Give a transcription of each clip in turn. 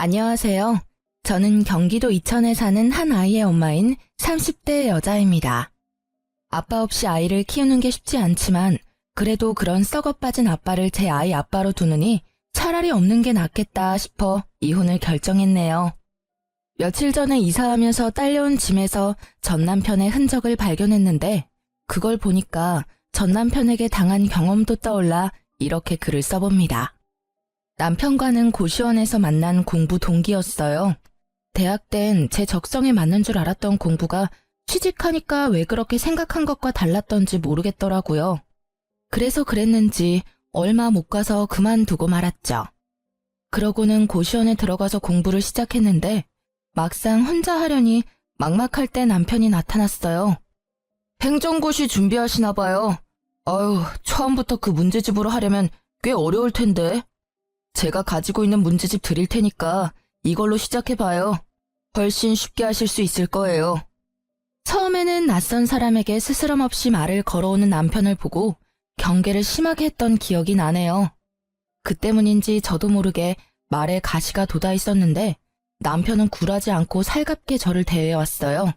안녕하세요. 저는 경기도 이천에 사는 한 아이의 엄마인 30대 여자입니다. 아빠 없이 아이를 키우는 게 쉽지 않지만 그래도 그런 썩어빠진 아빠를 제 아이 아빠로 두느니 차라리 없는 게 낫겠다 싶어 이혼을 결정했네요. 며칠 전에 이사하면서 딸려온 짐에서 전 남편의 흔적을 발견했는데 그걸 보니까 전 남편에게 당한 경험도 떠올라 이렇게 글을 써봅니다. 남편과는 고시원에서 만난 공부 동기였어요. 대학 땐 제 적성에 맞는 줄 알았던 공부가 취직하니까 왜 그렇게 생각한 것과 달랐던지 모르겠더라고요. 그래서 그랬는지 얼마 못 가서 그만두고 말았죠. 그러고는 고시원에 들어가서 공부를 시작했는데 막상 혼자 하려니 막막할 때 남편이 나타났어요. 행정고시 준비하시나 봐요. 아유, 처음부터 그 문제집으로 하려면 꽤 어려울 텐데. 제가 가지고 있는 문제집 드릴 테니까 이걸로 시작해봐요. 훨씬 쉽게 하실 수 있을 거예요. 처음에는 낯선 사람에게 스스럼 없이 말을 걸어오는 남편을 보고 경계를 심하게 했던 기억이 나네요. 그 때문인지 저도 모르게 말에 가시가 돋아 있었는데 남편은 굴하지 않고 살갑게 저를 대해왔어요.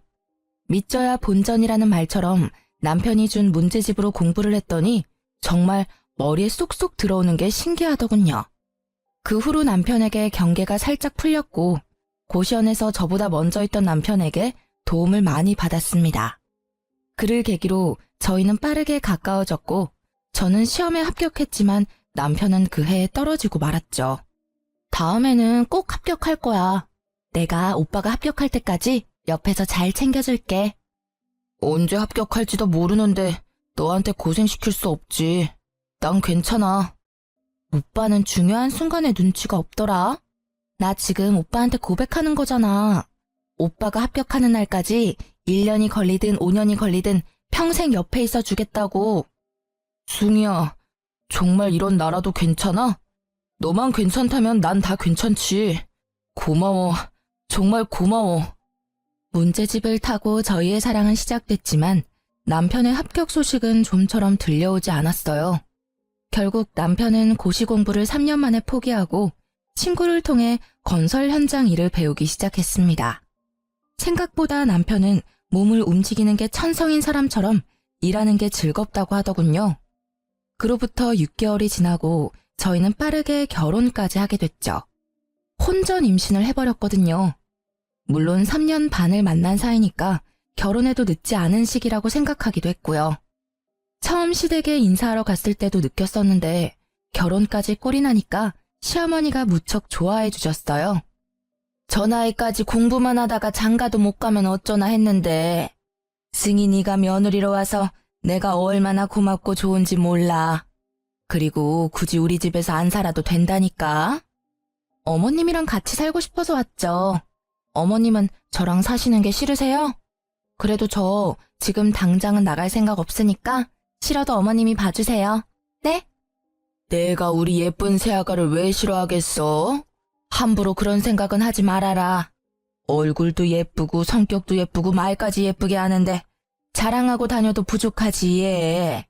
믿져야 본전이라는 말처럼 남편이 준 문제집으로 공부를 했더니 정말 머리에 쏙쏙 들어오는 게 신기하더군요. 그 후로 남편에게 경계가 살짝 풀렸고 고시원에서 저보다 먼저 있던 남편에게 도움을 많이 받았습니다. 그를 계기로 저희는 빠르게 가까워졌고 저는 시험에 합격했지만 남편은 그 해에 떨어지고 말았죠. 다음에는 꼭 합격할 거야. 내가 오빠가 합격할 때까지 옆에서 잘 챙겨줄게. 언제 합격할지도 모르는데 너한테 고생시킬 수 없지. 난 괜찮아. 오빠는 중요한 순간에 눈치가 없더라. 나 지금 오빠한테 고백하는 거잖아. 오빠가 합격하는 날까지 1년이 걸리든 5년이 걸리든 평생 옆에 있어 주겠다고. 숭이야, 정말 이런 나라도 괜찮아? 너만 괜찮다면 난 다 괜찮지. 고마워. 정말 고마워. 문제집을 타고 저희의 사랑은 시작됐지만 남편의 합격 소식은 좀처럼 들려오지 않았어요. 결국 남편은 고시 공부를 3년 만에 포기하고 친구를 통해 건설 현장 일을 배우기 시작했습니다. 생각보다 남편은 몸을 움직이는 게 천성인 사람처럼 일하는 게 즐겁다고 하더군요. 그로부터 6개월이 지나고 저희는 빠르게 결혼까지 하게 됐죠. 혼전 임신을 해버렸거든요. 물론 3년 반을 만난 사이니까 결혼해도 늦지 않은 시기라고 생각하기도 했고요. 처음 시댁에 인사하러 갔을 때도 느꼈었는데 결혼까지 꼴이 나니까 시어머니가 무척 좋아해 주셨어요. 저 나이까지 공부만 하다가 장가도 못 가면 어쩌나 했는데 승인이가 며느리로 와서 내가 얼마나 고맙고 좋은지 몰라. 그리고 굳이 우리 집에서 안 살아도 된다니까. 어머님이랑 같이 살고 싶어서 왔죠. 어머님은 저랑 사시는 게 싫으세요? 그래도 저 지금 당장은 나갈 생각 없으니까 싫어도 어머님이 봐주세요. 네? 내가 우리 예쁜 새아가를 왜 싫어하겠어? 함부로 그런 생각은 하지 말아라. 얼굴도 예쁘고 성격도 예쁘고 말까지 예쁘게 하는데 자랑하고 다녀도 부족하지 얘.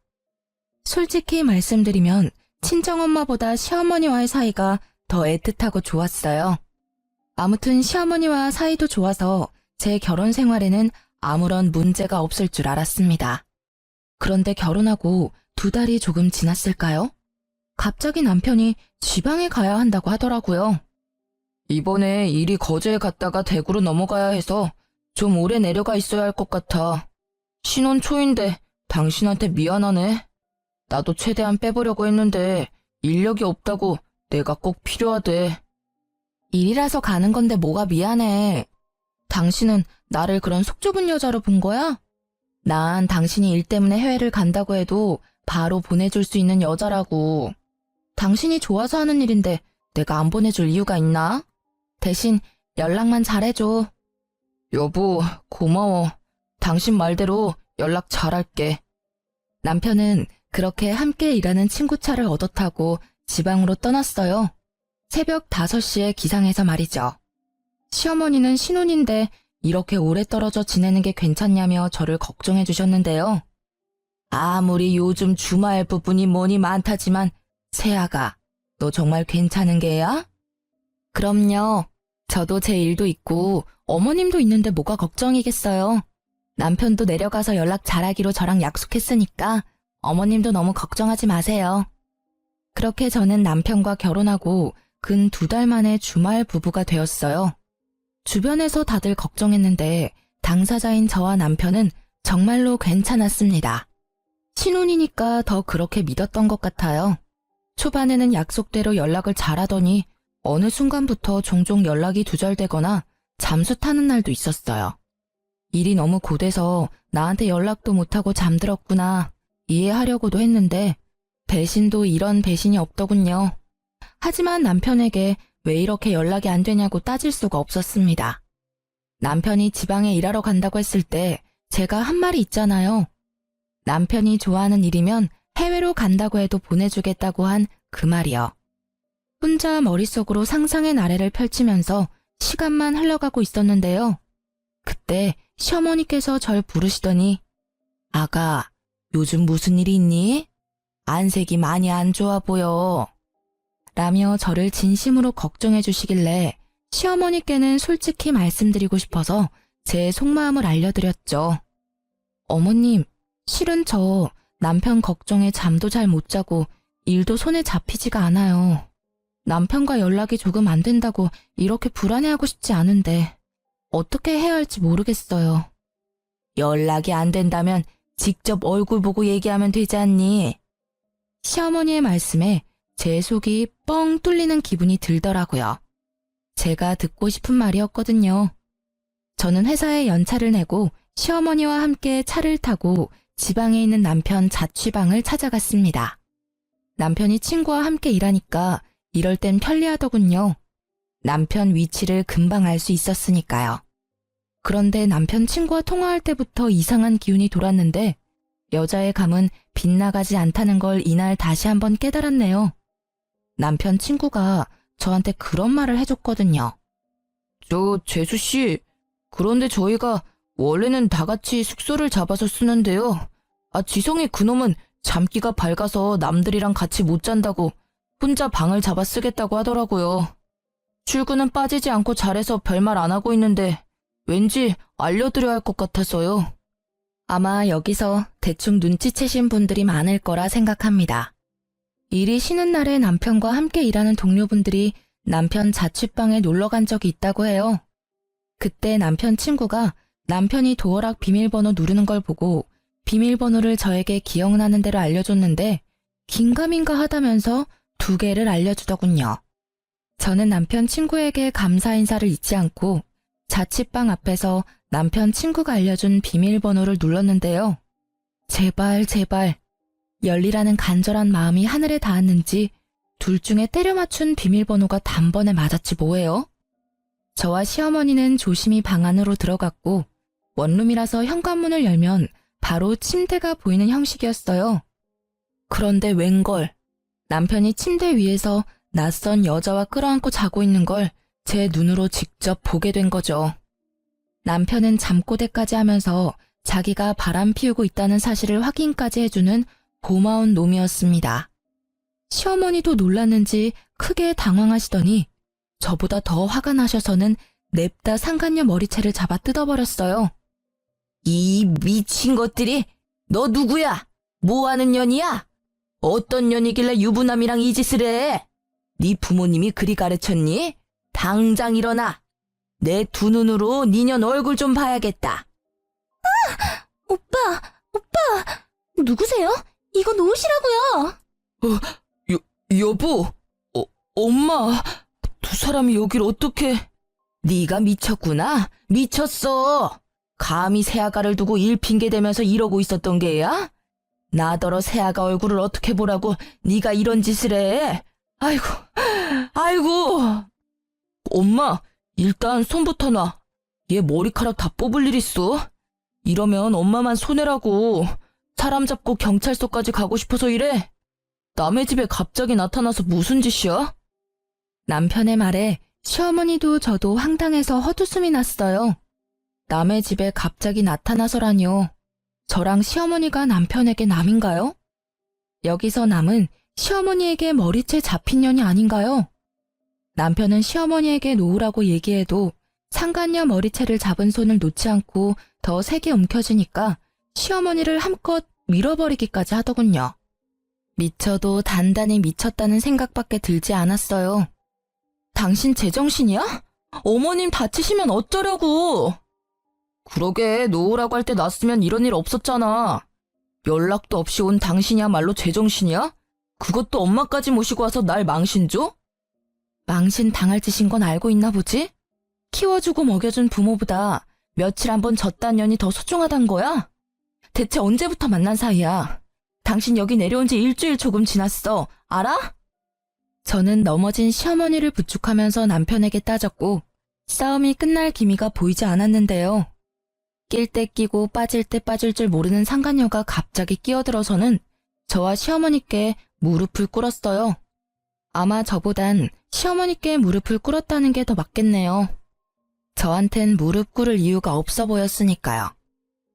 솔직히 말씀드리면 친정엄마보다 시어머니와의 사이가 더 애틋하고 좋았어요. 아무튼 시어머니와 사이도 좋아서 제 결혼 생활에는 아무런 문제가 없을 줄 알았습니다. 그런데 결혼하고 2달이 조금 지났을까요? 갑자기 남편이 지방에 가야 한다고 하더라고요. 이번에 일이 거제에 갔다가 대구로 넘어가야 해서 좀 오래 내려가 있어야 할 것 같아. 신혼 초인데 당신한테 미안하네. 나도 최대한 빼보려고 했는데 인력이 없다고 내가 꼭 필요하대. 일이라서 가는 건데 뭐가 미안해. 당신은 나를 그런 속 좁은 여자로 본 거야? 난 당신이 일 때문에 해외를 간다고 해도 바로 보내줄 수 있는 여자라고. 당신이 좋아서 하는 일인데 내가 안 보내줄 이유가 있나? 대신 연락만 잘해줘. 여보, 고마워. 당신 말대로 연락 잘할게. 남편은 그렇게 함께 일하는 친구 차를 얻어 타고 지방으로 떠났어요. 새벽 5시에 기상해서 말이죠. 시어머니는 신혼인데 이렇게 오래 떨어져 지내는 게 괜찮냐며 저를 걱정해 주셨는데요. 아무리 요즘 주말 부분이 뭐니 많다지만 새아가, 너 정말 괜찮은 게야? 그럼요. 저도 제 일도 있고 어머님도 있는데 뭐가 걱정이겠어요. 남편도 내려가서 연락 잘하기로 저랑 약속했으니까 어머님도 너무 걱정하지 마세요. 그렇게 저는 남편과 결혼하고 근 2달 만에 주말 부부가 되었어요. 주변에서 다들 걱정했는데 당사자인 저와 남편은 정말로 괜찮았습니다. 신혼이니까 더 그렇게 믿었던 것 같아요. 초반에는 약속대로 연락을 잘하더니 어느 순간부터 종종 연락이 두절되거나 잠수 타는 날도 있었어요. 일이 너무 고돼서 나한테 연락도 못하고 잠들었구나 이해하려고도 했는데 배신도 이런 배신이 없더군요. 하지만 남편에게 왜 이렇게 연락이 안 되냐고 따질 수가 없었습니다. 남편이 지방에 일하러 간다고 했을 때 제가 한 말이 있잖아요. 남편이 좋아하는 일이면 해외로 간다고 해도 보내주겠다고 한 그 말이요. 혼자 머릿속으로 상상의 나래를 펼치면서 시간만 흘러가고 있었는데요. 그때 시어머니께서 절 부르시더니 아가, 요즘 무슨 일이 있니? 안색이 많이 안 좋아 보여. 라며 저를 진심으로 걱정해 주시길래 시어머니께는 솔직히 말씀드리고 싶어서 제 속마음을 알려드렸죠. 어머님, 실은 저 남편 걱정에 잠도 잘 못 자고 일도 손에 잡히지가 않아요. 남편과 연락이 조금 안 된다고 이렇게 불안해하고 싶지 않은데 어떻게 해야 할지 모르겠어요. 연락이 안 된다면 직접 얼굴 보고 얘기하면 되지 않니? 시어머니의 말씀에 제 속이 뻥 뚫리는 기분이 들더라고요. 제가 듣고 싶은 말이었거든요. 저는 회사에 연차를 내고 시어머니와 함께 차를 타고 지방에 있는 남편 자취방을 찾아갔습니다. 남편이 친구와 함께 일하니까 이럴 땐 편리하더군요. 남편 위치를 금방 알 수 있었으니까요. 그런데 남편 친구와 통화할 때부터 이상한 기운이 돌았는데 여자의 감은 빗나가지 않다는 걸 이날 다시 한번 깨달았네요. 남편 친구가 저한테 그런 말을 해줬거든요. 재수씨, 그런데 저희가 원래는 다 같이 숙소를 잡아서 쓰는데요. 지성이 그놈은 잠기가 밝아서 남들이랑 같이 못 잔다고 혼자 방을 잡아 쓰겠다고 하더라고요. 출근은 빠지지 않고 잘해서 별말 안 하고 있는데 왠지 알려드려야 할 것 같아서요. 아마 여기서 대충 눈치채신 분들이 많을 거라 생각합니다. 일이 쉬는 날에 남편과 함께 일하는 동료분들이 남편 자취방에 놀러 간 적이 있다고 해요. 그때 남편 친구가 남편이 도어락 비밀번호 누르는 걸 보고 비밀번호를 저에게 기억나는 대로 알려줬는데 긴가민가 하다면서 2개를 알려주더군요. 저는 남편 친구에게 감사 인사를 잊지 않고 자취방 앞에서 남편 친구가 알려준 비밀번호를 눌렀는데요. 제발 열리라는 간절한 마음이 하늘에 닿았는지 둘 중에 때려 맞춘 비밀번호가 단번에 맞았지 뭐예요? 저와 시어머니는 조심히 방 안으로 들어갔고 원룸이라서 현관문을 열면 바로 침대가 보이는 형식이었어요. 그런데 웬걸, 남편이 침대 위에서 낯선 여자와 끌어안고 자고 있는 걸 제 눈으로 직접 보게 된 거죠. 남편은 잠꼬대까지 하면서 자기가 바람 피우고 있다는 사실을 확인까지 해주는 고마운 놈이었습니다. 시어머니도 놀랐는지 크게 당황하시더니 저보다 더 화가 나셔서는 냅다 상간녀 머리채를 잡아 뜯어버렸어요. 이 미친 것들이, 너 누구야? 뭐하는 년이야? 어떤 년이길래 유부남이랑 이 짓을 해? 네 부모님이 그리 가르쳤니? 당장 일어나. 내 2눈으로 니년 얼굴 좀 봐야겠다. 오빠, 누구세요? 이거 놓으시라고요. 여보, 엄마, 2사람이 여길 어떻게... 네가 미쳤구나. 미쳤어. 감히 새아가를 두고 일 핑계대면서 이러고 있었던 게야? 나더러 새아가 얼굴을 어떻게 보라고 네가 이런 짓을 해. 아이고. 엄마, 일단 손부터 놔. 얘 머리카락 다 뽑을 일 있어. 이러면 엄마만 손해라고. 사람 잡고 경찰서까지 가고 싶어서 이래. 남의 집에 갑자기 나타나서 무슨 짓이야? 남편의 말에 시어머니도 저도 황당해서 헛웃음이 났어요. 남의 집에 갑자기 나타나서라뇨. 저랑 시어머니가 남편에게 남인가요? 여기서 남은 시어머니에게 머리채 잡힌 년이 아닌가요? 남편은 시어머니에게 놓으라고 얘기해도 상간녀 머리채를 잡은 손을 놓지 않고 더 세게 움켜쥐니까 시어머니를 함껏 밀어버리기까지 하더군요. 미쳐도 단단히 미쳤다는 생각밖에 들지 않았어요. 당신 제정신이야? 어머님 다치시면 어쩌려고? 그러게 놓으라고 할 때 놨으면 이런 일 없었잖아. 연락도 없이 온 당신이야말로 제정신이야? 그것도 엄마까지 모시고 와서 날 망신 줘? 망신 당할 짓인 건 알고 있나 보지? 키워주고 먹여준 부모보다 며칠 한 번 졌단 년이 더 소중하단 거야? 대체 언제부터 만난 사이야? 당신 여기 내려온 지 일주일 조금 지났어. 알아? 저는 넘어진 시어머니를 부축하면서 남편에게 따졌고 싸움이 끝날 기미가 보이지 않았는데요. 낄 때 끼고 빠질 때 빠질 줄 모르는 상간녀가 갑자기 끼어들어서는 저와 시어머니께 무릎을 꿇었어요. 아마 저보단 시어머니께 무릎을 꿇었다는 게 더 맞겠네요. 저한텐 무릎 꿇을 이유가 없어 보였으니까요.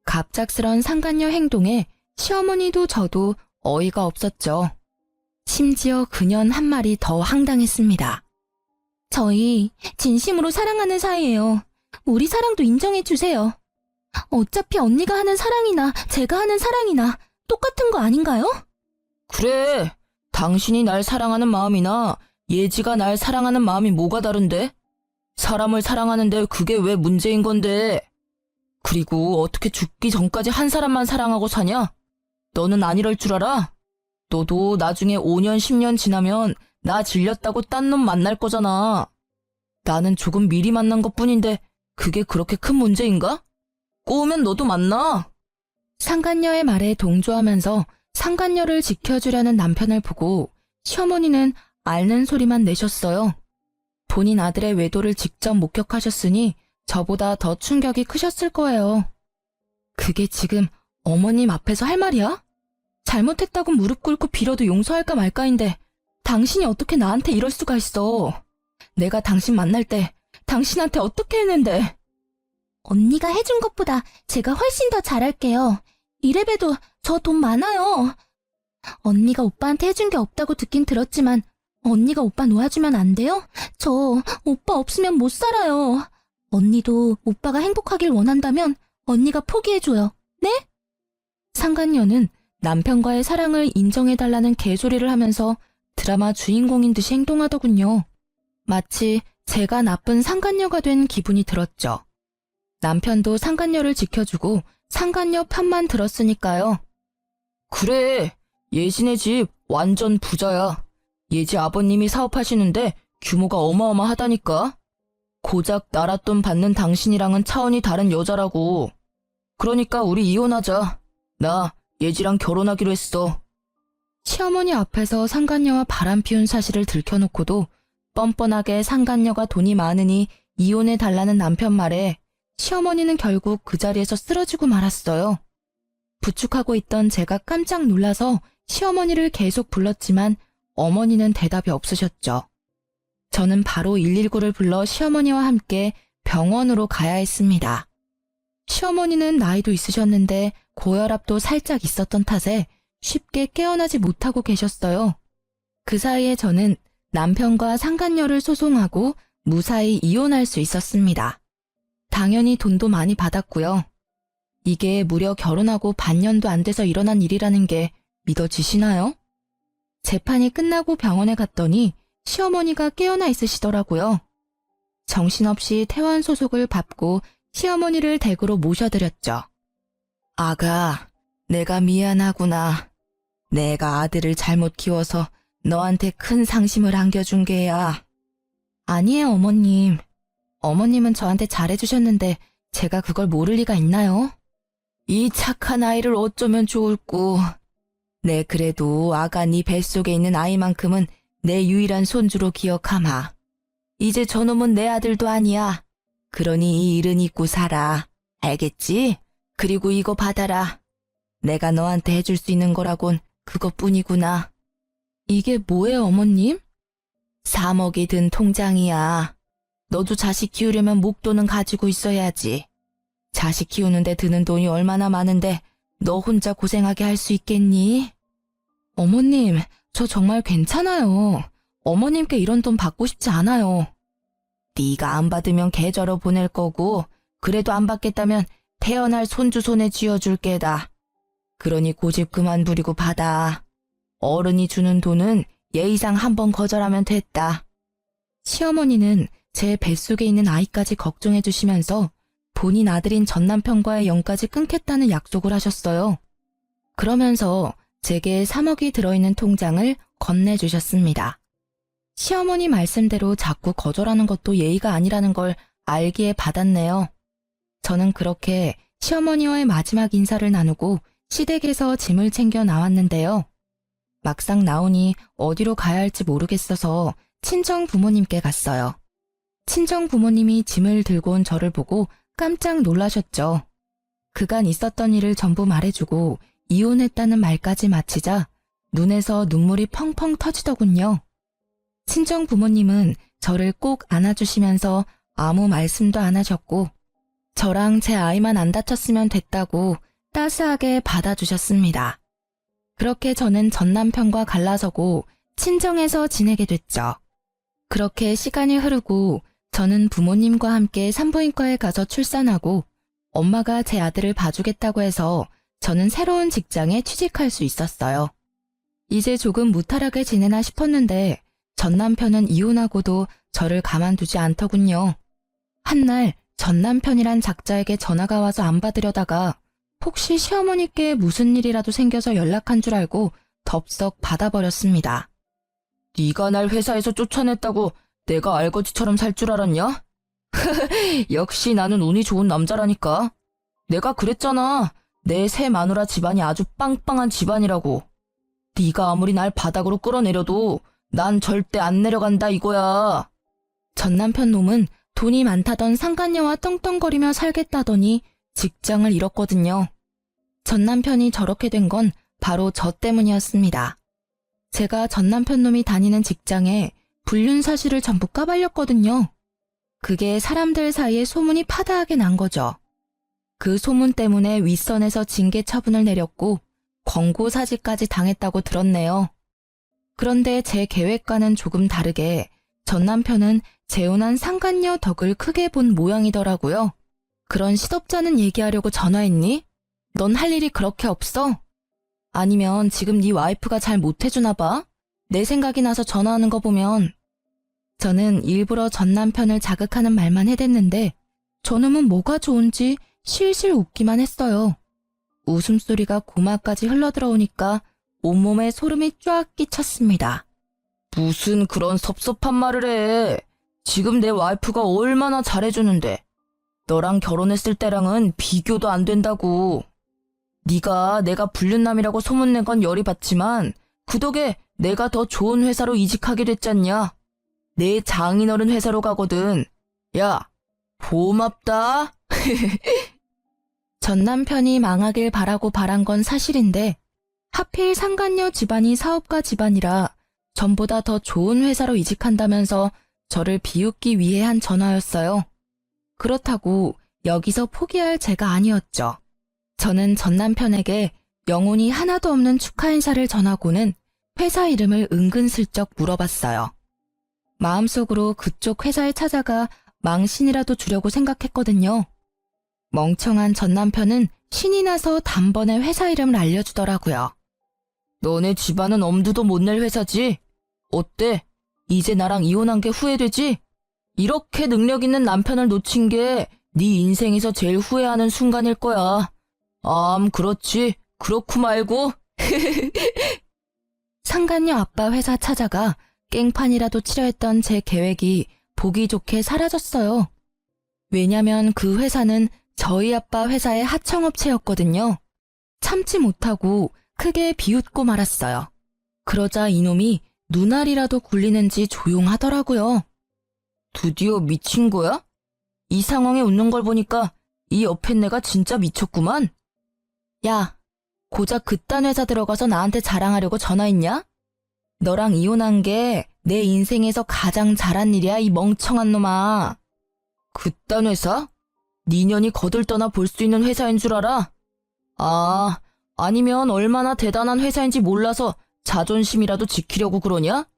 갑작스런 상간녀 행동에 시어머니도 저도 어이가 없었죠. 심지어 그년 한 말이 더 황당했습니다. 저희 진심으로 사랑하는 사이예요. 우리 사랑도 인정해주세요. 어차피 언니가 하는 사랑이나 제가 하는 사랑이나 똑같은 거 아닌가요? 그래, 당신이 날 사랑하는 마음이나 예지가 날 사랑하는 마음이 뭐가 다른데? 사람을 사랑하는데 그게 왜 문제인 건데? 그리고 어떻게 죽기 전까지 한 사람만 사랑하고 사냐? 너는 안 이럴 줄 알아? 너도 나중에 5년, 10년 지나면 나 질렸다고 딴 놈 만날 거잖아. 나는 조금 미리 만난 것뿐인데 그게 그렇게 큰 문제인가? 꼬우면 너도 만나. 상간녀의 말에 동조하면서 상간녀를 지켜주려는 남편을 보고 시어머니는 앓는 소리만 내셨어요. 본인 아들의 외도를 직접 목격하셨으니 저보다 더 충격이 크셨을 거예요. 그게 지금 어머님 앞에서 할 말이야? 잘못했다고 무릎 꿇고 빌어도 용서할까 말까인데 당신이 어떻게 나한테 이럴 수가 있어. 내가 당신 만날 때 당신한테 어떻게 했는데. 언니가 해준 것보다 제가 훨씬 더 잘할게요. 이래봬도 저 돈 많아요. 언니가 오빠한테 해준 게 없다고 듣긴 들었지만 언니가 오빠 놓아주면 안 돼요? 저 오빠 없으면 못 살아요. 언니도 오빠가 행복하길 원한다면 언니가 포기해줘요. 네? 상간녀는 남편과의 사랑을 인정해달라는 개소리를 하면서 드라마 주인공인 듯이 행동하더군요. 마치 제가 나쁜 상간녀가 된 기분이 들었죠. 남편도 상간녀를 지켜주고 상간녀 편만 들었으니까요. 그래, 예진의 집 완전 부자야. 예지 아버님이 사업하시는데 규모가 어마어마하다니까. 고작 나랏돈 받는 당신이랑은 차원이 다른 여자라고. 그러니까 우리 이혼하자. 나 예지랑 결혼하기로 했어. 시어머니 앞에서 상간녀와 바람 피운 사실을 들켜놓고도 뻔뻔하게 상간녀가 돈이 많으니 이혼해달라는 남편 말에 시어머니는 결국 그 자리에서 쓰러지고 말았어요. 부축하고 있던 제가 깜짝 놀라서 시어머니를 계속 불렀지만 어머니는 대답이 없으셨죠. 저는 바로 119를 불러 시어머니와 함께 병원으로 가야 했습니다. 시어머니는 나이도 있으셨는데 고혈압도 살짝 있었던 탓에 쉽게 깨어나지 못하고 계셨어요. 그 사이에 저는 남편과 상간녀를 소송하고 무사히 이혼할 수 있었습니다. 당연히 돈도 많이 받았고요. 이게 무려 결혼하고 반년도 안 돼서 일어난 일이라는 게 믿어지시나요? 재판이 끝나고 병원에 갔더니 시어머니가 깨어나 있으시더라고요. 정신없이 퇴원 소속을 밟고 시어머니를 댁으로 모셔드렸죠. 아가, 내가 미안하구나. 내가 아들을 잘못 키워서 너한테 큰 상심을 안겨준 게야. 아니에요, 어머님. 어머님은 저한테 잘해주셨는데 제가 그걸 모를 리가 있나요? 이 착한 아이를 어쩌면 좋을꼬. 네, 그래도 아가 네 뱃속에 있는 아이만큼은 내 유일한 손주로 기억하마. 이제 저놈은 내 아들도 아니야. 그러니 이 일은 잊고 살아. 알겠지? 그리고 이거 받아라. 내가 너한테 해줄 수 있는 거라곤 그것뿐이구나. 이게 뭐예요, 어머님? 3억이 든 통장이야. 너도 자식 키우려면 목돈은 가지고 있어야지. 자식 키우는데 드는 돈이 얼마나 많은데 너 혼자 고생하게 할 수 있겠니? 어머님, 저 정말 괜찮아요. 어머님께 이런 돈 받고 싶지 않아요. 네가 안 받으면 계좌로 보낼 거고 그래도 안 받겠다면 태어날 손주 손에 쥐어줄 게다. 그러니 고집 그만 부리고 받아. 어른이 주는 돈은 예의상 한 번 거절하면 됐다. 시어머니는 제 뱃속에 있는 아이까지 걱정해 주시면서 본인 아들인 전 남편과의 연까지 끊겠다는 약속을 하셨어요. 그러면서 제게 3억이 들어있는 통장을 건네주셨습니다. 시어머니 말씀대로 자꾸 거절하는 것도 예의가 아니라는 걸 알기에 받았네요. 저는 그렇게 시어머니와의 마지막 인사를 나누고 시댁에서 짐을 챙겨 나왔는데요. 막상 나오니 어디로 가야 할지 모르겠어서 친정 부모님께 갔어요. 친정 부모님이 짐을 들고 온 저를 보고 깜짝 놀라셨죠. 그간 있었던 일을 전부 말해주고 이혼했다는 말까지 마치자 눈에서 눈물이 펑펑 터지더군요. 친정 부모님은 저를 꼭 안아주시면서 아무 말씀도 안 하셨고 저랑 제 아이만 안 다쳤으면 됐다고 따스하게 받아주셨습니다. 그렇게 저는 전 남편과 갈라서고 친정에서 지내게 됐죠. 그렇게 시간이 흐르고 저는 부모님과 함께 산부인과에 가서 출산하고 엄마가 제 아들을 봐주겠다고 해서 저는 새로운 직장에 취직할 수 있었어요. 이제 조금 무탈하게 지내나 싶었는데 전 남편은 이혼하고도 저를 가만두지 않더군요. 한날 전 남편이란 작자에게 전화가 와서 안 받으려다가 혹시 시어머니께 무슨 일이라도 생겨서 연락한 줄 알고 덥석 받아버렸습니다. 네가 날 회사에서 쫓아냈다고 내가 알거지처럼 살 줄 알았냐? 역시 나는 운이 좋은 남자라니까. 내가 그랬잖아. 내 새 마누라 집안이 아주 빵빵한 집안이라고. 네가 아무리 날 바닥으로 끌어내려도 난 절대 안 내려간다 이거야. 전 남편 놈은 돈이 많다던 상간녀와 떵떵거리며 살겠다더니 직장을 잃었거든요. 전 남편이 저렇게 된 건 바로 저 때문이었습니다. 제가 전 남편 놈이 다니는 직장에 불륜 사실을 전부 까발렸거든요. 그게 사람들 사이에 소문이 파다하게 난 거죠. 그 소문 때문에 윗선에서 징계 처분을 내렸고 권고 사직까지 당했다고 들었네요. 그런데 제 계획과는 조금 다르게 전 남편은 재혼한 상간녀 덕을 크게 본 모양이더라고요. 그런 시덥잖은 얘기하려고 전화했니? 넌 할 일이 그렇게 없어? 아니면 지금 네 와이프가 잘 못해주나 봐? 내 생각이 나서 전화하는 거 보면. 저는 일부러 전 남편을 자극하는 말만 해댔는데 저놈은 뭐가 좋은지 실실 웃기만 했어요. 웃음소리가 고마까지 흘러들어오니까 온몸에 소름이 쫙 끼쳤습니다. 무슨 그런 섭섭한 말을 해. 지금 내 와이프가 얼마나 잘해주는데. 너랑 결혼했을 때랑은 비교도 안 된다고. 네가 내가 불륜남이라고 소문낸 건 열이 받지만 그 덕에 내가 더 좋은 회사로 이직하게 됐잖냐. 내 장인어른 회사로 가거든. 야, 고맙다. 전 남편이 망하길 바라고 바란 건 사실인데 하필 상간녀 집안이 사업가 집안이라 전보다 더 좋은 회사로 이직한다면서 저를 비웃기 위해 한 전화였어요. 그렇다고 여기서 포기할 제가 아니었죠. 저는 전 남편에게 영혼이 하나도 없는 축하 인사를 전하고는 회사 이름을 은근슬쩍 물어봤어요. 마음속으로 그쪽 회사에 찾아가 망신이라도 주려고 생각했거든요. 멍청한 전 남편은 신이 나서 단번에 회사 이름을 알려주더라고요. 너네 집안은 엄두도 못 낼 회사지? 어때? 이제 나랑 이혼한 게 후회되지? 이렇게 능력 있는 남편을 놓친 게 네 인생에서 제일 후회하는 순간일 거야. 그렇지. 그렇고 말고. 상간녀 아빠 회사 찾아가 깽판이라도 치려 했던 제 계획이 보기 좋게 사라졌어요. 왜냐면 그 회사는 저희 아빠 회사의 하청업체였거든요. 참지 못하고 크게 비웃고 말았어요. 그러자 이놈이 눈알이라도 굴리는지 조용하더라고요. 드디어 미친 거야? 이 상황에 웃는 걸 보니까 이 옆에 내가 진짜 미쳤구만. 야, 고작 그딴 회사 들어가서 나한테 자랑하려고 전화했냐? 너랑 이혼한 게 내 인생에서 가장 잘한 일이야, 이 멍청한 놈아. 그딴 회사? 네 년이 거들떠나 볼 수 있는 회사인 줄 알아? 아니면 얼마나 대단한 회사인지 몰라서 자존심이라도 지키려고 그러냐?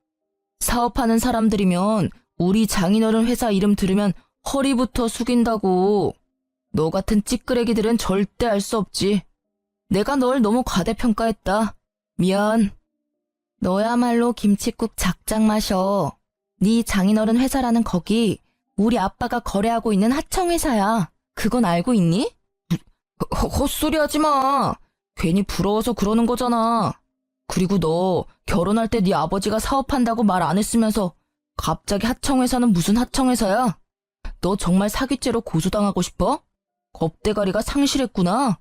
사업하는 사람들이면 우리 장인어른 회사 이름 들으면 허리부터 숙인다고. 너 같은 찌끄레기들은 절대 알 수 없지. 내가 널 너무 과대평가했다. 미안. 너야말로 김칫국 작작 마셔. 네 장인어른 회사라는 거기 우리 아빠가 거래하고 있는 하청회사야. 그건 알고 있니? 헛소리 하지 마. 괜히 부러워서 그러는 거잖아. 그리고 너 결혼할 때 네 아버지가 사업한다고 말 안 했으면서 갑자기 하청회사는 무슨 하청회사야? 너 정말 사기죄로 고소당하고 싶어? 겁대가리가 상실했구나.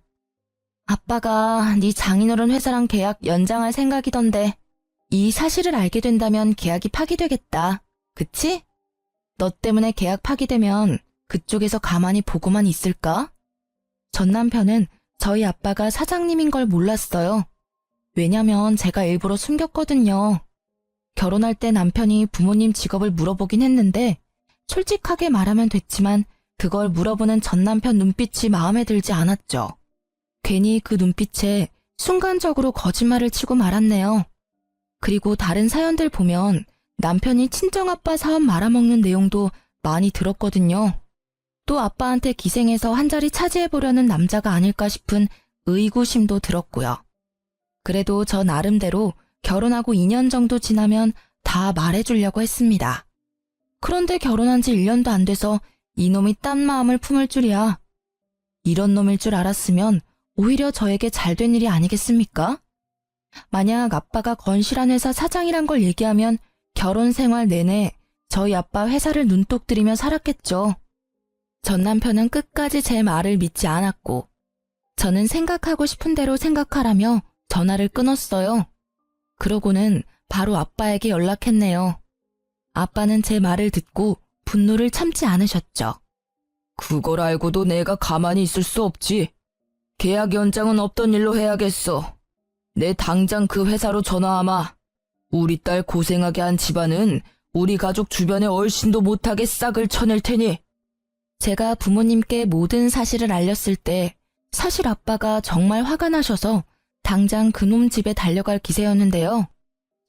아빠가 네 장인어른 회사랑 계약 연장할 생각이던데 이 사실을 알게 된다면 계약이 파기되겠다. 그치? 너 때문에 계약 파기되면 그쪽에서 가만히 보고만 있을까? 전 남편은 저희 아빠가 사장님인 걸 몰랐어요. 왜냐면 제가 일부러 숨겼거든요. 결혼할 때 남편이 부모님 직업을 물어보긴 했는데 솔직하게 말하면 됐지만 그걸 물어보는 전 남편 눈빛이 마음에 들지 않았죠. 괜히 그 눈빛에 순간적으로 거짓말을 치고 말았네요. 그리고 다른 사연들 보면 남편이 친정아빠 사업 말아먹는 내용도 많이 들었거든요. 또 아빠한테 기생해서 한 자리 차지해보려는 남자가 아닐까 싶은 의구심도 들었고요. 그래도 저 나름대로 결혼하고 2년 정도 지나면 다 말해주려고 했습니다. 그런데 결혼한 지 1년도 안 돼서 이놈이 딴 마음을 품을 줄이야. 이런 놈일 줄 알았으면 오히려 저에게 잘된 일이 아니겠습니까? 만약 아빠가 건실한 회사 사장이란 걸 얘기하면 결혼 생활 내내 저희 아빠 회사를 눈독 들이며 살았겠죠. 전 남편은 끝까지 제 말을 믿지 않았고 저는 생각하고 싶은 대로 생각하라며 전화를 끊었어요. 그러고는 바로 아빠에게 연락했네요. 아빠는 제 말을 듣고 분노를 참지 않으셨죠. 그걸 알고도 내가 가만히 있을 수 없지. 계약 연장은 없던 일로 해야겠어. 내 당장 그 회사로 전화하마. 우리 딸 고생하게 한 집안은 우리 가족 주변에 얼씬도 못하게 싹을 쳐낼 테니. 제가 부모님께 모든 사실을 알렸을 때 사실 아빠가 정말 화가 나셔서 당장 그놈 집에 달려갈 기세였는데요.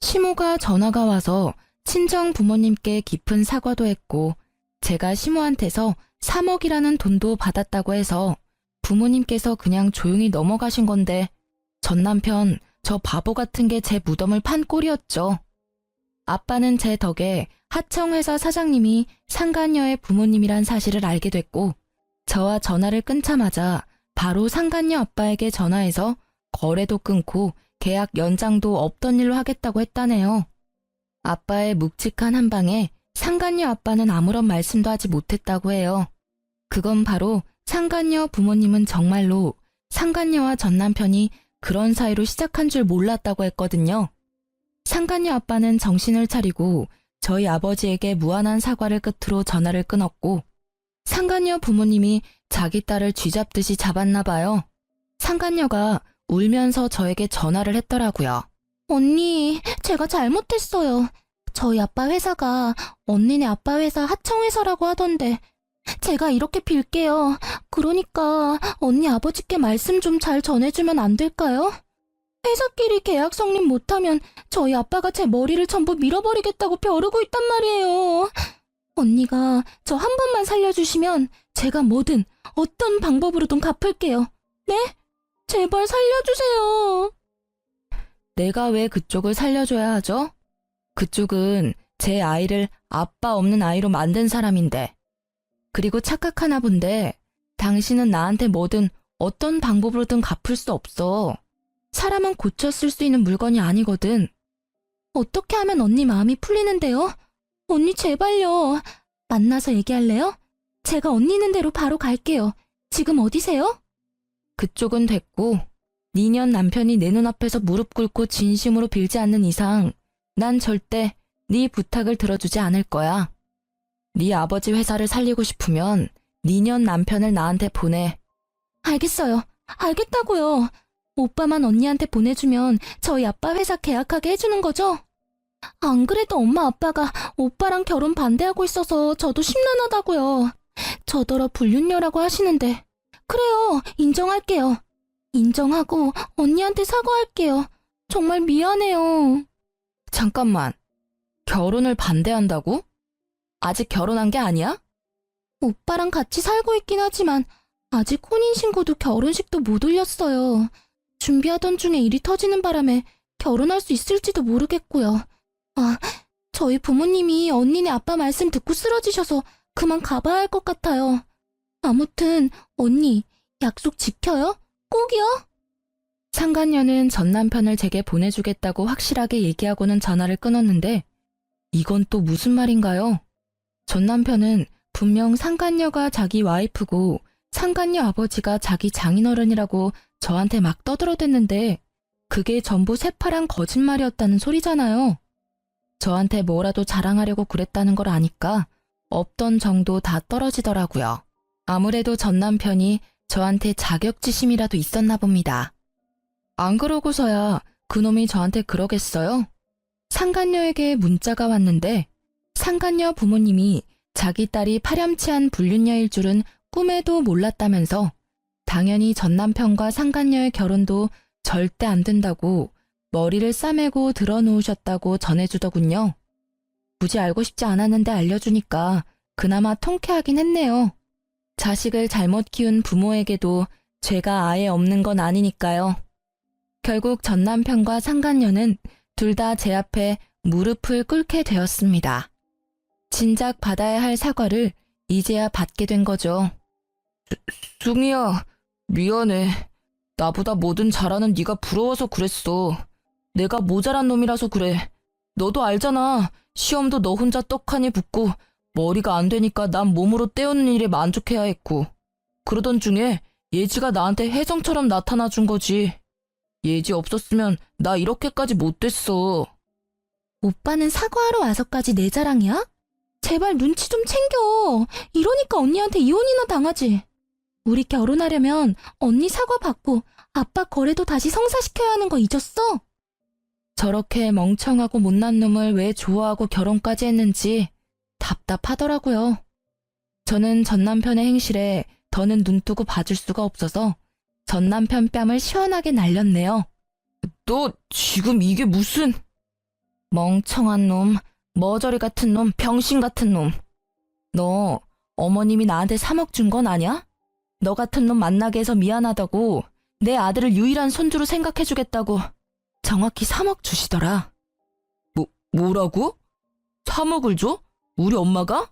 시모가 전화가 와서 친정 부모님께 깊은 사과도 했고 제가 시모한테서 3억이라는 돈도 받았다고 해서 부모님께서 그냥 조용히 넘어가신 건데 전 남편 저 바보 같은 게 제 무덤을 판 꼴이었죠. 아빠는 제 덕에 하청회사 사장님이 상간녀의 부모님이란 사실을 알게 됐고 저와 전화를 끊자마자 바로 상간녀 아빠에게 전화해서 거래도 끊고 계약 연장도 없던 일로 하겠다고 했다네요. 아빠의 묵직한 한방에 상간녀 아빠는 아무런 말씀도 하지 못했다고 해요. 그건 바로 상간녀 부모님은 정말로 상간녀와 전 남편이 그런 사이로 시작한 줄 몰랐다고 했거든요. 상간녀 아빠는 정신을 차리고 저희 아버지에게 무한한 사과를 끝으로 전화를 끊었고 상간녀 부모님이 자기 딸을 쥐잡듯이 잡았나 봐요. 상간녀가 울면서 저에게 전화를 했더라고요. 언니, 제가 잘못했어요. 저희 아빠 회사가 언니네 아빠 회사 하청회사라고 하던데 제가 이렇게 빌게요. 그러니까 언니 아버지께 말씀 좀 잘 전해주면 안 될까요? 회사끼리 계약 성립 못하면 저희 아빠가 제 머리를 전부 밀어버리겠다고 벼르고 있단 말이에요. 언니가 저 한 번만 살려주시면 제가 뭐든 어떤 방법으로든 갚을게요. 네? 제발 살려주세요. 내가 왜 그쪽을 살려줘야 하죠? 그쪽은 제 아이를 아빠 없는 아이로 만든 사람인데. 그리고 착각하나 본데 당신은 나한테 뭐든 어떤 방법으로든 갚을 수 없어. 사람은 고쳐 쓸 수 있는 물건이 아니거든. 어떻게 하면 언니 마음이 풀리는데요? 언니 제발요. 만나서 얘기할래요? 제가 언니 있는 대로 바로 갈게요. 지금 어디세요? 그쪽은 됐고 니년 남편이 내 눈앞에서 무릎 꿇고 진심으로 빌지 않는 이상 난 절대 네 부탁을 들어주지 않을 거야. 네 아버지 회사를 살리고 싶으면 니년 남편을 나한테 보내. 알겠어요. 알겠다고요. 오빠만 언니한테 보내주면 저희 아빠 회사 계약하게 해주는 거죠? 안 그래도 엄마 아빠가 오빠랑 결혼 반대하고 있어서 저도 심란하다고요. 저더러 불륜녀라고 하시는데. 그래요. 인정할게요. 인정하고 언니한테 사과할게요. 정말 미안해요. 잠깐만. 결혼을 반대한다고? 아직 결혼한 게 아니야? 오빠랑 같이 살고 있긴 하지만 아직 혼인신고도 결혼식도 못 올렸어요. 준비하던 중에 일이 터지는 바람에 결혼할 수 있을지도 모르겠고요. 아, 저희 부모님이 언니네 아빠 말씀 듣고 쓰러지셔서 그만 가봐야 할 것 같아요. 아무튼 언니 약속 지켜요? 꼭이요? 상간녀는 전 남편을 제게 보내주겠다고 확실하게 얘기하고는 전화를 끊었는데 이건 또 무슨 말인가요? 전 남편은 분명 상간녀가 자기 와이프고 상간녀 아버지가 자기 장인어른이라고 저한테 막 떠들어댔는데 그게 전부 새파란 거짓말이었다는 소리잖아요. 저한테 뭐라도 자랑하려고 그랬다는 걸 아니까 없던 정도 다 떨어지더라고요. 아무래도 전 남편이 저한테 자격지심이라도 있었나 봅니다. 안 그러고서야 그놈이 저한테 그러겠어요? 상간녀에게 문자가 왔는데 상간녀 부모님이 자기 딸이 파렴치한 불륜녀일 줄은 꿈에도 몰랐다면서 당연히 전 남편과 상간녀의 결혼도 절대 안 된다고 머리를 싸매고 들어놓으셨다고 전해주더군요. 굳이 알고 싶지 않았는데 알려주니까 그나마 통쾌하긴 했네요. 자식을 잘못 키운 부모에게도 죄가 아예 없는 건 아니니까요. 결국 전 남편과 상간녀는 둘 다 제 앞에 무릎을 꿇게 되었습니다. 진작 받아야 할 사과를 이제야 받게 된 거죠. 숭이야, 미안해. 나보다 뭐든 잘하는 네가 부러워서 그랬어. 내가 모자란 놈이라서 그래. 너도 알잖아. 시험도 너 혼자 떡하니 붙고 머리가 안 되니까 난 몸으로 때우는 일에 만족해야 했고. 그러던 중에 예지가 나한테 혜정처럼 나타나 준 거지. 예지 없었으면 나 이렇게까지 못 됐어. 오빠는 사과하러 와서까지 내 자랑이야? 제발 눈치 좀 챙겨. 이러니까 언니한테 이혼이나 당하지. 우리 결혼하려면 언니 사과 받고 아빠 거래도 다시 성사시켜야 하는 거 잊었어? 저렇게 멍청하고 못난 놈을 왜 좋아하고 결혼까지 했는지 답답하더라고요. 저는 전 남편의 행실에 더는 눈뜨고 봐줄 수가 없어서 전 남편 뺨을 시원하게 날렸네요. 너 지금 이게 무슨... 멍청한 놈, 머저리 같은 놈, 병신 같은 놈. 너 어머님이 나한테 3억 준 건 아냐? 너 같은 놈 만나게 해서 미안하다고 내 아들을 유일한 손주로 생각해주겠다고 정확히 3억 주시더라. 뭐라고? 3억을 줘? 우리 엄마가?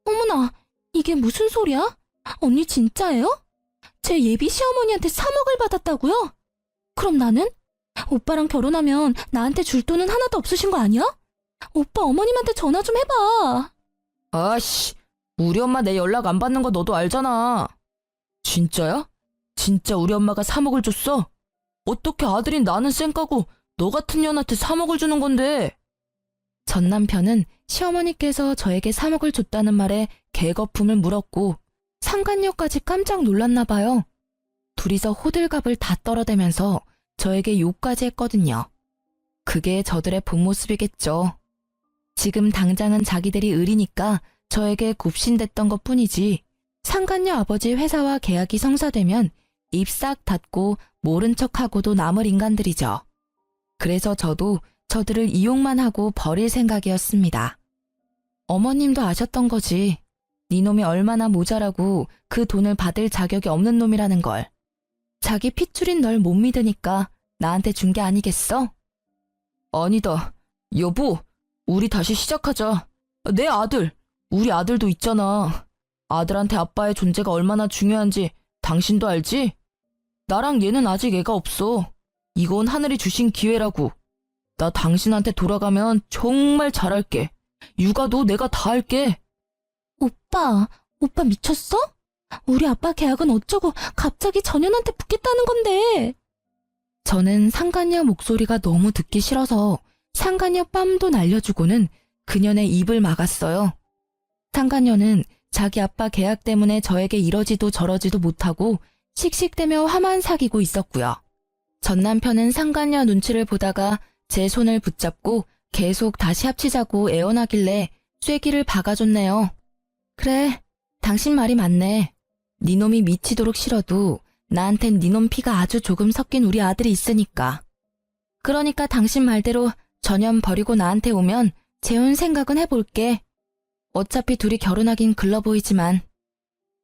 어머나, 이게 무슨 소리야? 언니 진짜예요? 제 예비 시어머니한테 3억을 받았다고요? 그럼 나는? 오빠랑 결혼하면 나한테 줄 돈은 하나도 없으신 거 아니야? 오빠 어머님한테 전화 좀 해봐. 아씨, 우리 엄마 내 연락 안 받는 거 너도 알잖아. 진짜야? 진짜 우리 엄마가 3억을 줬어? 어떻게 아들인 나는 쌩까고 너 같은 년한테 3억을 주는 건데? 전 남편은 시어머니께서 저에게 3억을 줬다는 말에 개거품을 물었고 상간녀까지 깜짝 놀랐나 봐요. 둘이서 호들갑을 다 떨어대면서 저에게 욕까지 했거든요. 그게 저들의 본 모습이겠죠. 지금 당장은 자기들이 을이니까 저에게 굽신댔던 것뿐이지 상간녀 아버지 회사와 계약이 성사되면 입 싹 닫고 모른 척하고도 남을 인간들이죠. 그래서 저도 저들을 이용만 하고 버릴 생각이었습니다. 어머님도 아셨던 거지. 네 놈이 얼마나 모자라고 그 돈을 받을 자격이 없는 놈이라는 걸. 자기 핏줄인 널 못 믿으니까 나한테 준 게 아니겠어? 아니다. 여보, 우리 다시 시작하자. 내 아들, 우리 아들도 있잖아. 아들한테 아빠의 존재가 얼마나 중요한지 당신도 알지? 나랑 얘는 아직 애가 없어. 이건 하늘이 주신 기회라고. 나 당신한테 돌아가면 정말 잘할게. 육아도 내가 다 할게. 오빠 미쳤어? 우리 아빠 계약은 어쩌고 갑자기 전현한테 붙겠다는 건데. 저는 상간녀 목소리가 너무 듣기 싫어서 상간녀 뺨도 날려주고는 그년의 입을 막았어요. 상간녀는 자기 아빠 계약 때문에 저에게 이러지도 저러지도 못하고 씩씩대며 화만 사귀고 있었고요. 전 남편은 상간녀 눈치를 보다가 제 손을 붙잡고 계속 다시 합치자고 애원하길래 쐐기를 박아줬네요. 그래, 당신 말이 맞네. 네 놈이 미치도록 싫어도 나한텐 네 놈 피가 아주 조금 섞인 우리 아들이 있으니까. 그러니까 당신 말대로 전현 버리고 나한테 오면 재혼 생각은 해볼게. 어차피 둘이 결혼하긴 글러 보이지만.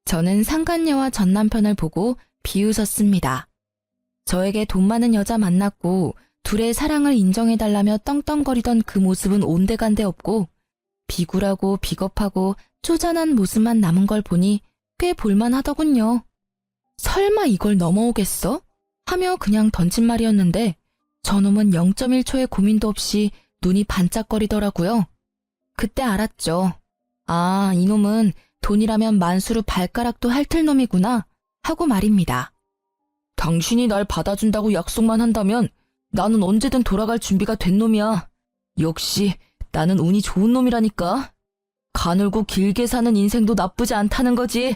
저는 상간녀와 전 남편을 보고 비웃었습니다. 저에게 돈 많은 여자 만났고 둘의 사랑을 인정해달라며 떵떵거리던 그 모습은 온데간데 없고 비굴하고 비겁하고 쪼잔한 모습만 남은 걸 보니 꽤 볼만하더군요. 설마 이걸 넘어오겠어? 하며 그냥 던진 말이었는데 저놈은 0.1초의 고민도 없이 눈이 반짝거리더라고요. 그때 알았죠. 아, 이놈은 돈이라면 만수르 발가락도 핥을 놈이구나 하고 말입니다. 당신이 날 받아준다고 약속만 한다면 나는 언제든 돌아갈 준비가 된 놈이야. 역시 나는 운이 좋은 놈이라니까. 가늘고 길게 사는 인생도 나쁘지 않다는 거지.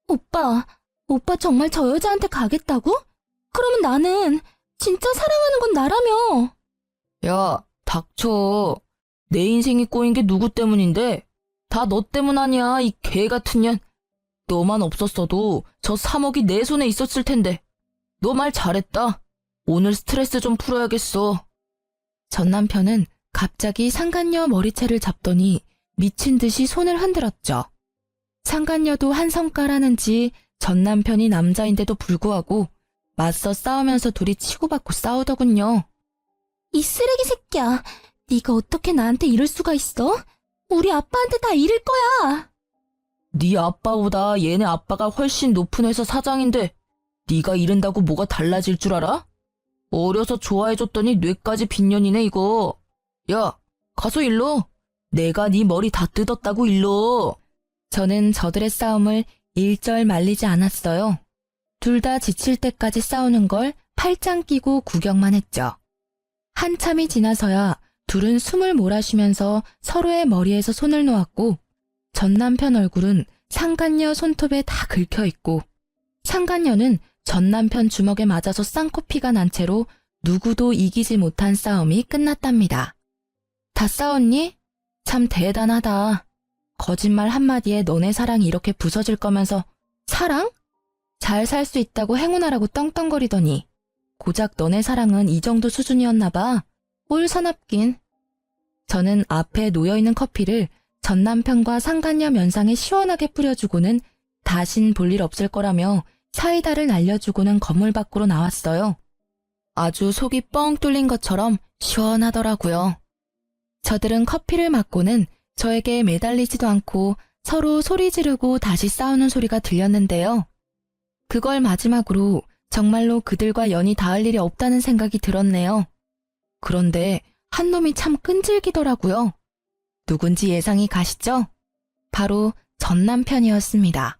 오빠 정말 저 여자한테 가겠다고? 그러면 나는 진짜 사랑하는 건 나라며. 야, 닥쳐. 내 인생이 꼬인 게 누구 때문인데? 다 너 때문 아니야, 이 개 같은 년. 너만 없었어도 저 3억이 내 손에 있었을 텐데. 너 말 잘했다. 오늘 스트레스 좀 풀어야겠어. 전 남편은 갑자기 상간녀 머리채를 잡더니 미친 듯이 손을 흔들었죠. 상간녀도 한 성깔하는지 전 남편이 남자인데도 불구하고 맞서 싸우면서 둘이 치고받고 싸우더군요. 이 쓰레기 새끼야. 네가 어떻게 나한테 이럴 수가 있어? 우리 아빠한테 다 이를 거야. 네 아빠보다 얘네 아빠가 훨씬 높은 회사 사장인데 네가 이른다고 뭐가 달라질 줄 알아? 어려서 좋아해줬더니 뇌까지 빈년이네 이거. 야, 가서 일러. 내가 네 머리 다 뜯었다고 일러. 저는 저들의 싸움을 일절 말리지 않았어요. 둘 다 지칠 때까지 싸우는 걸 팔짱 끼고 구경만 했죠. 한참이 지나서야 둘은 숨을 몰아쉬면서 서로의 머리에서 손을 놓았고 전 남편 얼굴은 상간녀 손톱에 다 긁혀있고 상간녀는 전 남편 주먹에 맞아서 쌍코피가 난 채로 누구도 이기지 못한 싸움이 끝났답니다. 다 싸웠니? 참 대단하다. 거짓말 한마디에 너네 사랑이 이렇게 부서질 거면서 사랑? 잘 살 수 있다고 행운하라고 떵떵거리더니 고작 너네 사랑은 이 정도 수준이었나 봐. 올 사납긴. 저는 앞에 놓여있는 커피를 전 남편과 상간녀 면상에 시원하게 뿌려주고는 다신 볼 일 없을 거라며 사이다를 날려주고는 건물 밖으로 나왔어요. 아주 속이 뻥 뚫린 것처럼 시원하더라고요. 저들은 커피를 마고는 저에게 매달리지도 않고 서로 소리 지르고 다시 싸우는 소리가 들렸는데요. 그걸 마지막으로 정말로 그들과 연이 닿을 일이 없다는 생각이 들었네요. 그런데 한 놈이 참 끈질기더라고요. 누군지 예상이 가시죠? 바로 전 남편이었습니다.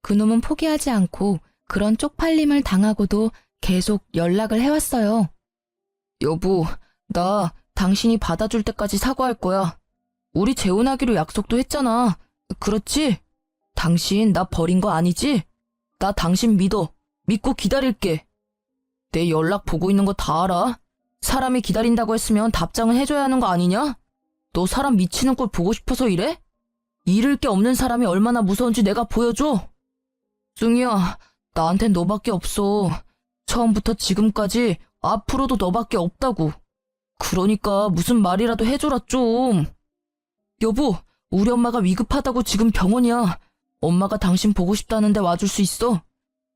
그놈은 포기하지 않고 그런 쪽팔림을 당하고도 계속 연락을 해왔어요. 여보, 나 당신이 받아줄 때까지 사과할 거야. 우리 재혼하기로 약속도 했잖아. 그렇지? 당신 나 버린 거 아니지? 나 당신 믿고 기다릴게. 내 연락 보고 있는 거 다 알아. 사람이 기다린다고 했으면 답장은 해줘야 하는 거 아니냐? 너 사람 미치는 꼴 보고 싶어서 이래? 잃을 게 없는 사람이 얼마나 무서운지 내가 보여줘. 승희야, 나한텐 너밖에 없어. 처음부터 지금까지 앞으로도 너밖에 없다고. 그러니까 무슨 말이라도 해줘라 좀. 여보, 우리 엄마가 위급하다고 지금 병원이야. 엄마가 당신 보고 싶다는데 와줄 수 있어?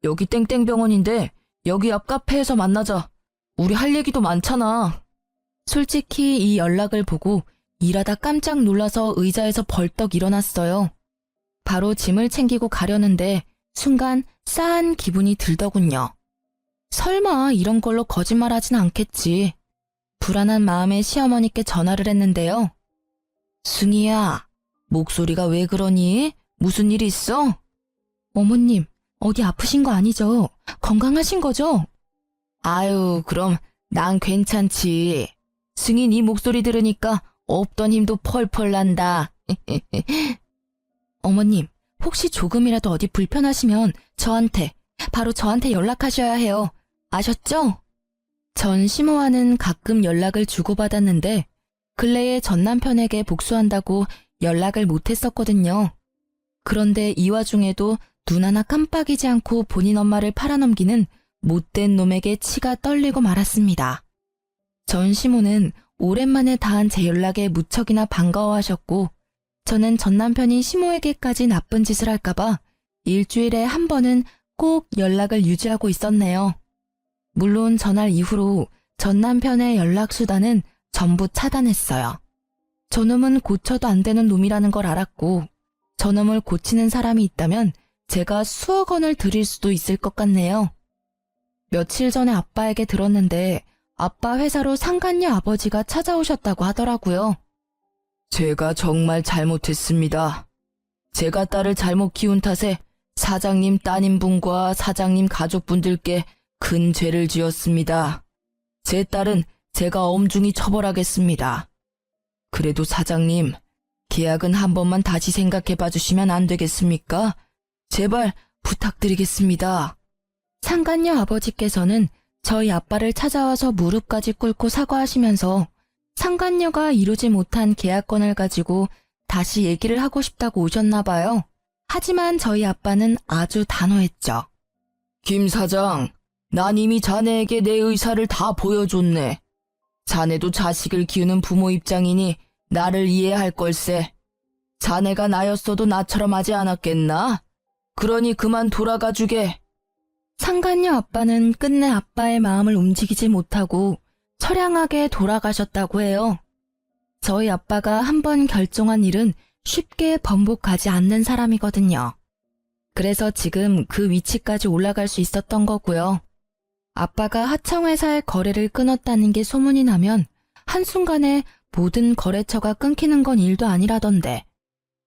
여기 땡땡병원인데 여기 앞 카페에서 만나자. 우리 할 얘기도 많잖아. 솔직히 이 연락을 보고 일하다 깜짝 놀라서 의자에서 벌떡 일어났어요. 바로 짐을 챙기고 가려는데 순간 싸한 기분이 들더군요. 설마 이런 걸로 거짓말하진 않겠지. 불안한 마음에 시어머니께 전화를 했는데요. 승희야, 목소리가 왜 그러니? 무슨 일 있어? 어머님, 어디 아프신 거 아니죠? 건강하신 거죠? 아유, 그럼 난 괜찮지. 승희 네 목소리 들으니까 없던 힘도 펄펄 난다. 어머님, 혹시 조금이라도 어디 불편하시면 바로 저한테 연락하셔야 해요. 아셨죠? 전 시모와는 가끔 연락을 주고받았는데 근래에 전 남편에게 복수한다고 연락을 못했었거든요. 그런데 이 와중에도 눈 하나 깜빡이지 않고 본인 엄마를 팔아넘기는 못된 놈에게 치가 떨리고 말았습니다. 전 시모는 오랜만에 닿은 제 연락에 무척이나 반가워하셨고 저는 전 남편인 시모에게까지 나쁜 짓을 할까봐 일주일에 한 번은 꼭 연락을 유지하고 있었네요. 물론 전날 이후로 전 남편의 연락수단은 전부 차단했어요. 저놈은 고쳐도 안 되는 놈이라는 걸 알았고 저놈을 고치는 사람이 있다면 제가 수억 원을 드릴 수도 있을 것 같네요. 며칠 전에 아빠에게 들었는데 아빠 회사로 상간녀 아버지가 찾아오셨다고 하더라고요. 제가 정말 잘못했습니다. 제가 딸을 잘못 키운 탓에 사장님 따님분과 사장님 가족분들께 큰 죄를 지었습니다. 제 딸은 제가 엄중히 처벌하겠습니다. 그래도 사장님, 계약은 한 번만 다시 생각해 봐주시면 안 되겠습니까? 제발 부탁드리겠습니다. 상간녀 아버지께서는 저희 아빠를 찾아와서 무릎까지 꿇고 사과하시면서 상간녀가 이루지 못한 계약건을 가지고 다시 얘기를 하고 싶다고 오셨나 봐요. 하지만 저희 아빠는 아주 단호했죠. 김 사장, 난 이미 자네에게 내 의사를 다 보여줬네. 자네도 자식을 키우는 부모 입장이니 나를 이해할 걸세. 자네가 나였어도 나처럼 하지 않았겠나? 그러니 그만 돌아가 주게. 상간녀 아빠는 끝내 아빠의 마음을 움직이지 못하고 처량하게 돌아가셨다고 해요. 저희 아빠가 한번 결정한 일은 쉽게 번복하지 않는 사람이거든요. 그래서 지금 그 위치까지 올라갈 수 있었던 거고요. 아빠가 하청회사의 거래를 끊었다는 게 소문이 나면 한순간에 모든 거래처가 끊기는 건 일도 아니라던데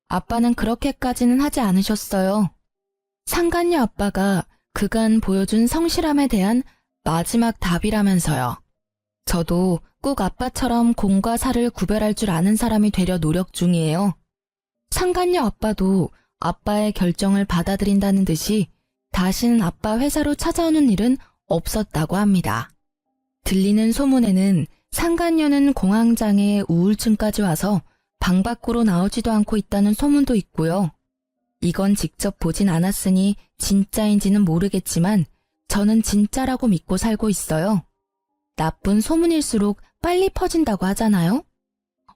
아빠는 그렇게까지는 하지 않으셨어요. 상간녀 아빠가 그간 보여준 성실함에 대한 마지막 답이라면서요. 저도 꼭 아빠처럼 공과 사를 구별할 줄 아는 사람이 되려 노력 중이에요. 상간녀 아빠도 아빠의 결정을 받아들인다는 듯이 다시는 아빠 회사로 찾아오는 일은 없었다고 합니다. 들리는 소문에는 상간녀는 공황장애에 우울증까지 와서 방 밖으로 나오지도 않고 있다는 소문도 있고요. 이건 직접 보진 않았으니 진짜인지는 모르겠지만 저는 진짜라고 믿고 살고 있어요. 나쁜 소문일수록 빨리 퍼진다고 하잖아요.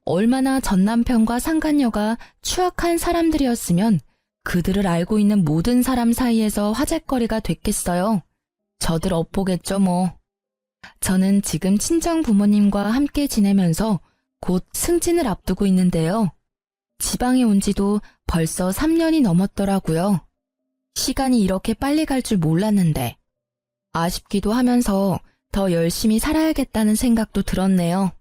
얼마나 전 남편과 상간녀가 추악한 사람들이었으면 그들을 알고 있는 모든 사람 사이에서 화제거리가 됐겠어요. 저들 엇보겠죠 뭐. 저는 지금 친정 부모님과 함께 지내면서 곧 승진을 앞두고 있는데요. 지방에 온 지도 벌써 3년이 넘었더라고요. 시간이 이렇게 빨리 갈 줄 몰랐는데 아쉽기도 하면서 더 열심히 살아야겠다는 생각도 들었네요.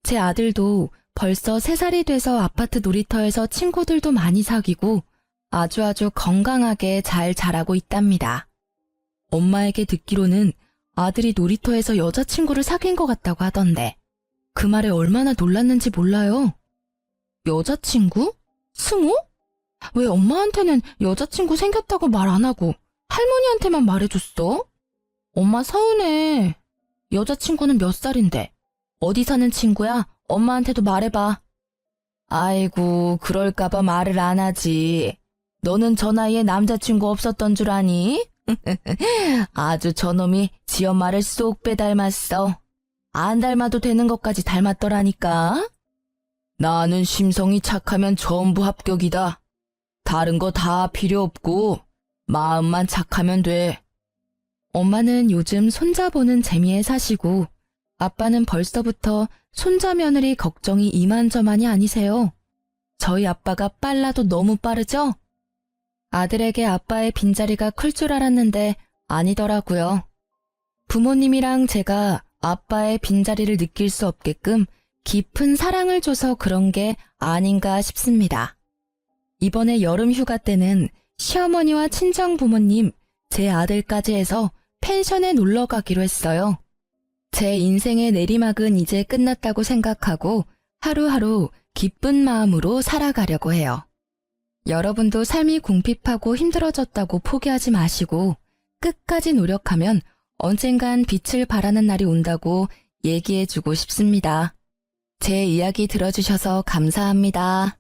제 아들도 벌써 3살이 돼서 아파트 놀이터에서 친구들도 많이 사귀고 아주 건강하게 잘 자라고 있답니다. 엄마에게 듣기로는 아들이 놀이터에서 여자친구를 사귄 것 같다고 하던데 그 말에 얼마나 놀랐는지 몰라요. 여자친구? 승우? 왜 엄마한테는 여자친구 생겼다고 말 안 하고 할머니한테만 말해줬어? 엄마 서운해. 여자친구는 몇 살인데? 어디 사는 친구야? 엄마한테도 말해봐. 아이고, 그럴까봐 말을 안 하지. 너는 저 나이에 남자친구 없었던 줄 아니? 아주 저놈이 지 엄마를 쏙 빼닮았어. 안 닮아도 되는 것까지 닮았더라니까. 나는 심성이 착하면 전부 합격이다. 다른 거 다 필요 없고 마음만 착하면 돼. 엄마는 요즘 손자 보는 재미에 사시고 아빠는 벌써부터 손자 며느리 걱정이 이만저만이 아니세요. 저희 아빠가 빨라도 너무 빠르죠? 아들에게 아빠의 빈자리가 클 줄 알았는데 아니더라고요. 부모님이랑 제가 아빠의 빈자리를 느낄 수 없게끔 깊은 사랑을 줘서 그런 게 아닌가 싶습니다. 이번에 여름 휴가 때는 시어머니와 친정 부모님, 제 아들까지 해서 펜션에 놀러 가기로 했어요. 제 인생의 내리막은 이제 끝났다고 생각하고 하루하루 기쁜 마음으로 살아가려고 해요. 여러분도 삶이 궁핍하고 힘들어졌다고 포기하지 마시고 끝까지 노력하면 언젠간 빛을 발하는 날이 온다고 얘기해주고 싶습니다. 제 이야기 들어주셔서 감사합니다.